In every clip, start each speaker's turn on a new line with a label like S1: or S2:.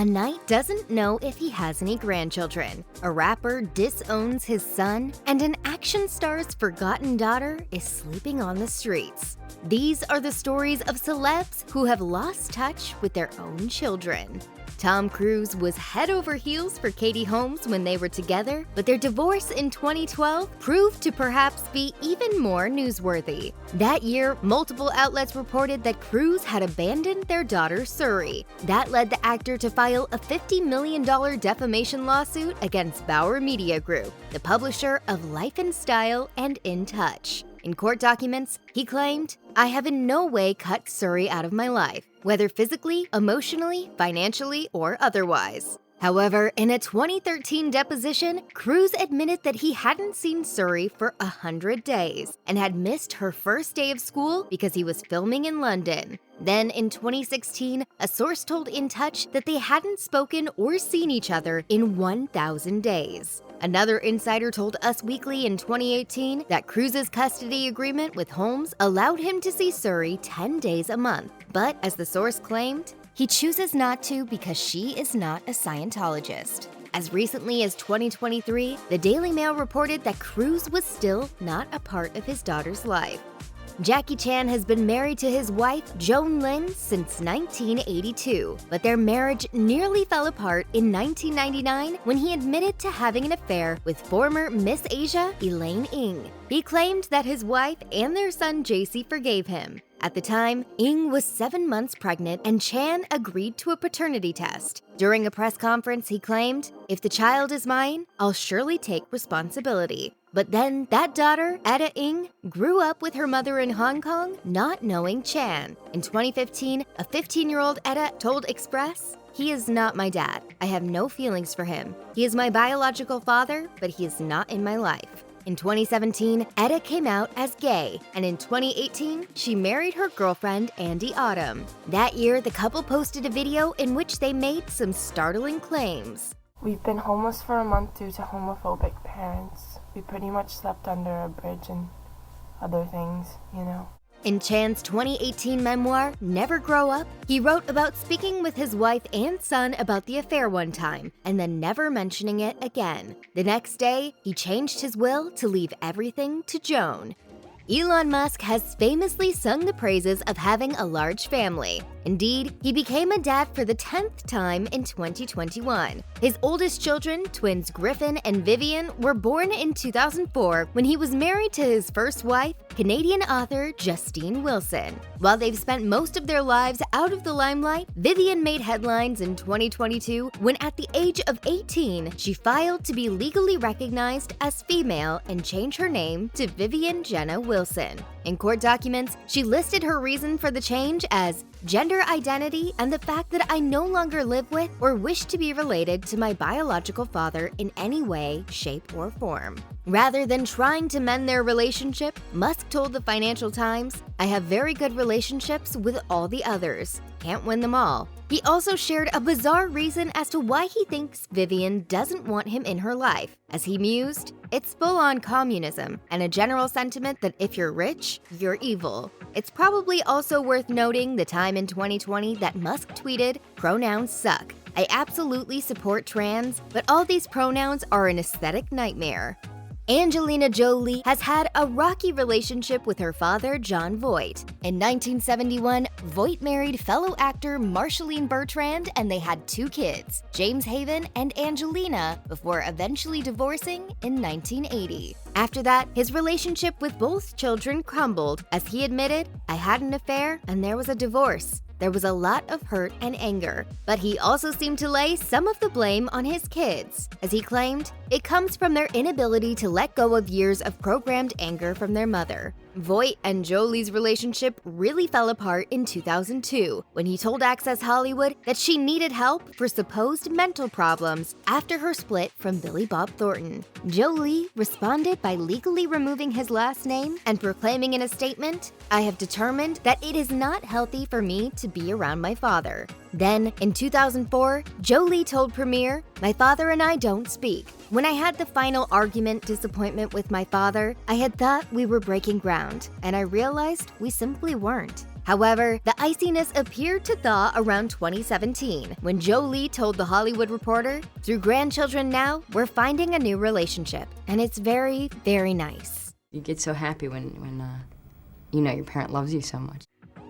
S1: A knight doesn't know if he has any grandchildren, a rapper disowns his son, and an action star's forgotten daughter is sleeping on the streets. These are the stories of celebs who have lost touch with their own children. Tom Cruise was head over heels for Katie Holmes when they were together, but their divorce in 2012 proved to perhaps be even more newsworthy. That year, multiple outlets reported that Cruise had abandoned their daughter Suri. That led the actor to file a $50 million defamation lawsuit against Bauer Media Group, the publisher of Life and Style and In Touch. In court documents, he claimed, "I have in no way cut Suri out of my life, whether physically, emotionally, financially, or otherwise." However, in a 2013 deposition, Cruise admitted that he hadn't seen Suri for 100 days and had missed her first day of school because he was filming in London. Then in 2016, a source told In Touch that they hadn't spoken or seen each other in 1,000 days. Another insider told Us Weekly in 2018 that Cruise's custody agreement with Holmes allowed him to see Suri 10 days a month. But as the source claimed, he chooses not to because she is not a Scientologist. As recently as 2023, the Daily Mail reported that Cruise was still not a part of his daughter's life. Jackie Chan has been married to his wife, Joan Lin, since 1982, but their marriage nearly fell apart in 1999 when he admitted to having an affair with former Miss Asia, Elaine Ng. He claimed that his wife and their son JC forgave him. At the time, Ng was 7 months pregnant and Chan agreed to a paternity test. During a press conference, he claimed, "If the child is mine, I'll surely take responsibility." But then that daughter, Etta Ng, grew up with her mother in Hong Kong, not knowing Chan. In 2015, a 15-year-old Etta told Express, "He is not my dad. I have no feelings for him. He is my biological father, but he is not in my life." In 2017, Etta came out as gay, and in 2018, she married her girlfriend, Andy Autumn. That year, the couple posted a video in which they made some startling claims.
S2: "We've been homeless for a month due to homophobic parents. We pretty much slept under a bridge and other things, you know."
S1: In Chan's 2018 memoir, Never Grow Up, he wrote about speaking with his wife and son about the affair one time, and then never mentioning it again. The next day, he changed his will to leave everything to Joan. Elon Musk has famously sung the praises of having a large family. Indeed, he became a dad for the 10th time in 2021. His oldest children, twins Griffin and Vivian, were born in 2004 when he was married to his first wife, Canadian author Justine Wilson. While they've spent most of their lives out of the limelight, Vivian made headlines in 2022 when at the age of 18, she filed to be legally recognized as female and changed her name to Vivian Jenna Wilson. In court documents, she listed her reason for the change as gender identity and the fact that I no longer live with or wish to be related to my biological father in any way, shape, or form. Rather than trying to mend their relationship, Musk told the Financial Times, "I have very good relationships with all the others. Can't win them all." He also shared a bizarre reason as to why he thinks Vivian doesn't want him in her life. As he mused, "It's full-on communism and a general sentiment that if you're rich, you're evil." It's probably also worth noting the time in 2020 that Musk tweeted, "Pronouns suck. I absolutely support trans, but all these pronouns are an aesthetic nightmare." Angelina Jolie has had a rocky relationship with her father, Jon Voight. In 1971, Voight married fellow actor Marshalline Bertrand and they had 2 kids, James Haven and Angelina, before eventually divorcing in 1980. After that, his relationship with both children crumbled. As he admitted, "I had an affair and there was a divorce. There was a lot of hurt and anger," but he also seemed to lay some of the blame on his kids. As he claimed, it comes from their inability to let go of years of programmed anger from their mother. Voight and Jolie's relationship really fell apart in 2002 when he told Access Hollywood that she needed help for supposed mental problems after her split from Billy Bob Thornton. Jolie responded by legally removing his last name and proclaiming in a statement, "I have determined that it is not healthy for me to be around my father." Then, in 2004, Jolie told Premiere, "My father and I don't speak. When I had the final disappointment with my father, I had thought we were breaking ground, and I realized we simply weren't." However, the iciness appeared to thaw around 2017 when Jolie told The Hollywood Reporter, "Through grandchildren now, we're finding a new relationship, and it's very, very nice."
S3: You get so happy when you know your parent loves you so much.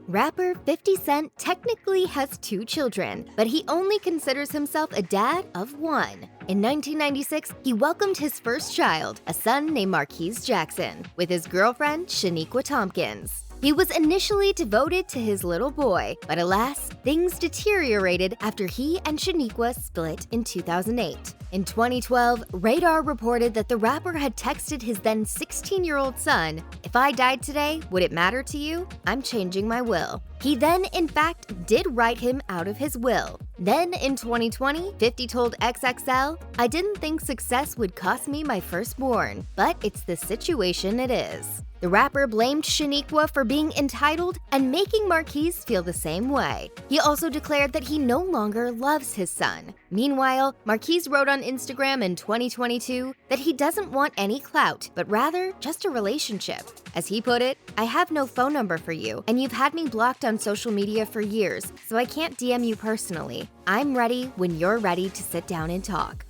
S1: Rapper 50 Cent technically has 2 children, but he only considers himself a dad of 1. In 1996, he welcomed his first child, a son named Marquise Jackson, with his girlfriend, Shaniqua Tompkins. He was initially devoted to his little boy, but alas, things deteriorated after he and Shaniqua split in 2008. In 2012, Radar reported that the rapper had texted his then 16-year-old son, "If I died today, would it matter to you? I'm changing my will." He then, in fact, did write him out of his will. Then, in 2020, 50 told XXL, "I didn't think success would cost me my firstborn, but it's the situation it is." The rapper blamed Shaniqua for being entitled and making Marquise feel the same way. He also declared that he no longer loves his son. Meanwhile, Marquise wrote on Instagram in 2022 that he doesn't want any clout, but rather just a relationship. As he put it, "I have no phone number for you, and you've had me blocked on social media for years, so I can't DM you personally. I'm ready when you're ready to sit down and talk."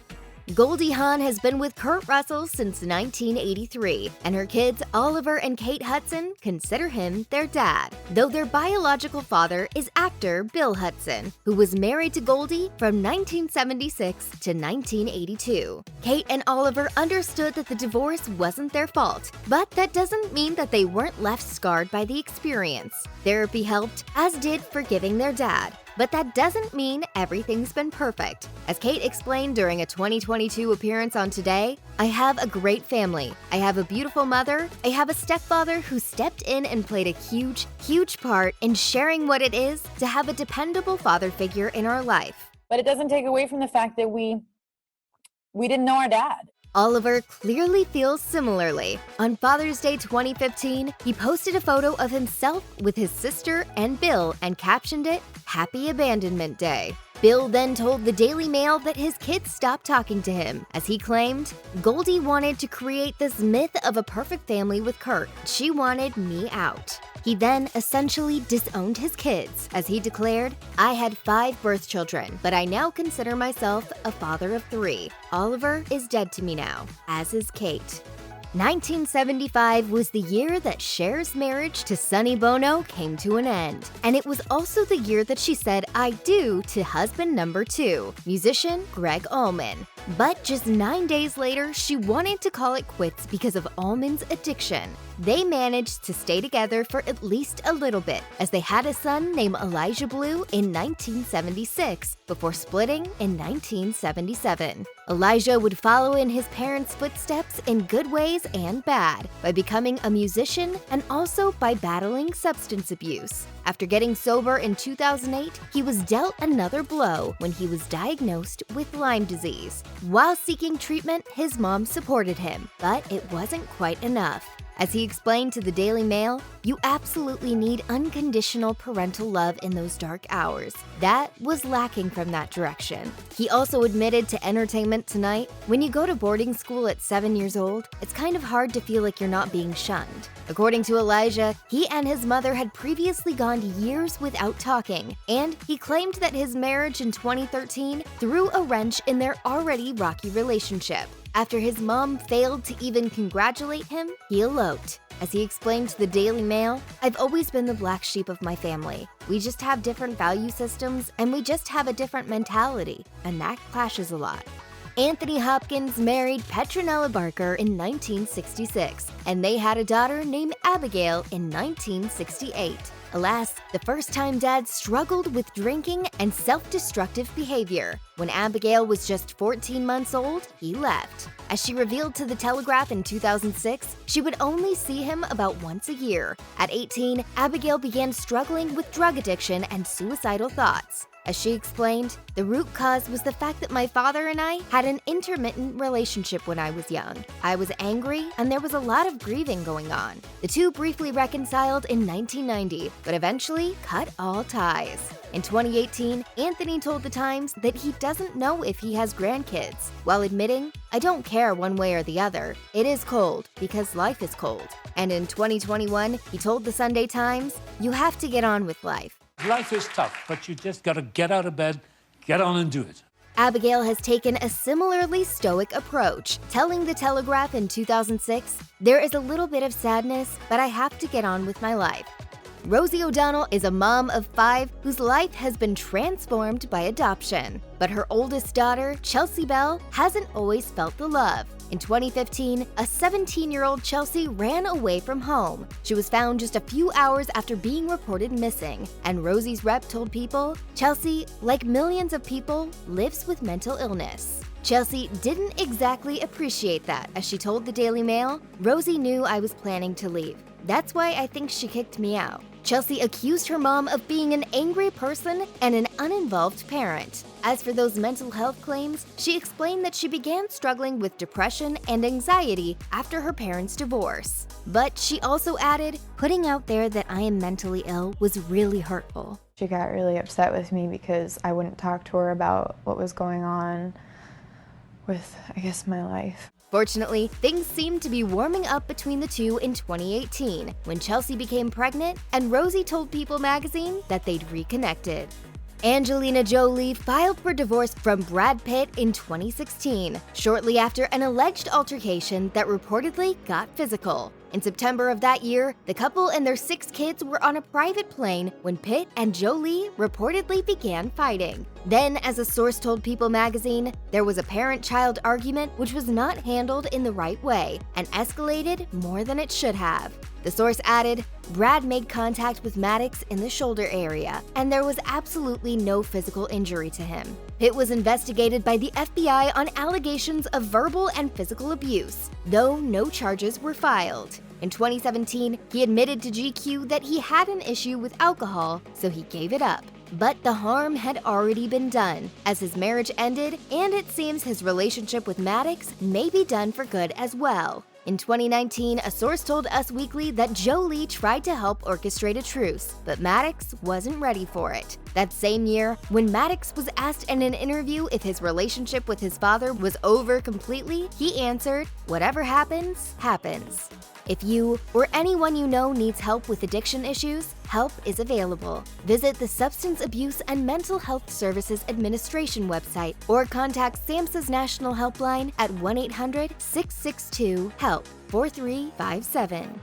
S1: Goldie Hawn has been with Kurt Russell since 1983, and her kids, Oliver and Kate Hudson, consider him their dad, though their biological father is actor Bill Hudson, who was married to Goldie from 1976 to 1982. Kate and Oliver understood that the divorce wasn't their fault, but that doesn't mean that they weren't left scarred by the experience. Therapy helped, as did forgiving their dad. But that doesn't mean everything's been perfect. As Kate explained during a 2022 appearance on Today, "I have a great family. I have a beautiful mother. I have a stepfather who stepped in and played a huge, huge part in sharing what it is to have a dependable father figure in our life."
S4: But it doesn't take away from the fact that we didn't know our dad.
S1: Oliver clearly feels similarly. On Father's Day 2015, he posted a photo of himself with his sister and Bill and captioned it, "Happy Abandonment Day." Bill then told the Daily Mail that his kids stopped talking to him, as he claimed, "Goldie wanted to create this myth of a perfect family with Kurt. She wanted me out." He then essentially disowned his kids, as he declared, "I had 5 birth children, but I now consider myself a father of 3. Oliver is dead to me now, as is Kate." 1975 was the year that Cher's marriage to Sonny Bono came to an end. And it was also the year that she said "I do" to husband number 2, musician Greg Allman. But just 9 days later, she wanted to call it quits because of Allman's addiction. They managed to stay together for at least a little bit, as they had a son named Elijah Blue in 1976, before splitting in 1977. Elijah would follow in his parents' footsteps in good ways and bad, by becoming a musician and also by battling substance abuse. After getting sober in 2008, he was dealt another blow when he was diagnosed with Lyme disease. While seeking treatment, his mom supported him, but it wasn't quite enough. As he explained to the Daily Mail, "You absolutely need unconditional parental love in those dark hours. That was lacking from that direction." He also admitted to Entertainment Tonight, "When you go to boarding school at 7 years old, it's kind of hard to feel like you're not being shunned." According to Elijah, he and his mother had previously gone years without talking, and he claimed that his marriage in 2013 threw a wrench in their already rocky relationship. After his mom failed to even congratulate him, he eloped. As he explained to the Daily Mail, "I've always been the black sheep of my family. We just have different value systems, and we just have a different mentality, and that clashes a lot." Anthony Hopkins married Petronella Barker in 1966, and they had a daughter named Abigail in 1968. Alas, the first-time dad struggled with drinking and self-destructive behavior. When Abigail was just 14 months old, he left. As she revealed to The Telegraph in 2006, she would only see him about once a year. At 18, Abigail began struggling with drug addiction and suicidal thoughts. As she explained, the root cause was the fact that my father and I had an intermittent relationship when I was young. I was angry, and there was a lot of grieving going on. The two briefly reconciled in 1990, but eventually cut all ties. In 2018, Anthony told The Times that he doesn't know if he has grandkids, while admitting, "I don't care one way or the other. It is cold, because life is cold." And in 2021, he told the Sunday Times, "You have to get on with life."
S5: Life is tough, but you just gotta get out of bed, get on and do it.
S1: Abigail has taken a similarly stoic approach, telling The Telegraph in 2006, "There is a little bit of sadness, but I have to get on with my life." Rosie O'Donnell is a mom of 5 whose life has been transformed by adoption. But her oldest daughter, Chelsea Bell, hasn't always felt the love. In 2015, a 17-year-old Chelsea ran away from home. She was found just a few hours after being reported missing, and Rosie's rep told People, "Chelsea, like millions of people, lives with mental illness." Chelsea didn't exactly appreciate that. As she told the Daily Mail, "Rosie knew I was planning to leave. That's why I think she kicked me out." Chelsea accused her mom of being an angry person and an uninvolved parent. As for those mental health claims, she explained that she began struggling with depression and anxiety after her parents' divorce. But she also added, "Putting out there that I am mentally ill was really hurtful."
S6: She got really upset with me because I wouldn't talk to her about what was going on with, I guess, my life.
S1: Fortunately, things seemed to be warming up between the two in 2018, when Chelsea became pregnant and Rosie told People magazine that they'd reconnected. Angelina Jolie filed for divorce from Brad Pitt in 2016, shortly after an alleged altercation that reportedly got physical. In September of that year, the couple and their 6 kids were on a private plane when Pitt and Jolie reportedly began fighting. Then, as a source told People magazine, there was a parent-child argument which was not handled in the right way and escalated more than it should have. The source added, "Brad made contact with Maddox in the shoulder area, and there was absolutely no physical injury to him." Pitt was investigated by the FBI on allegations of verbal and physical abuse, though no charges were filed. In 2017, he admitted to GQ that he had an issue with alcohol, so he gave it up. But the harm had already been done, as his marriage ended, and it seems his relationship with Maddox may be done for good as well. In 2019, a source told Us Weekly that Jolie tried to help orchestrate a truce, but Maddox wasn't ready for it. That same year, when Maddox was asked in an interview if his relationship with his father was over completely, he answered, "Whatever happens, happens." If you or anyone you know needs help with addiction issues, help is available. Visit the Substance Abuse and Mental Health Services Administration website or contact SAMHSA's National Helpline at 1-800-662-HELP 4357.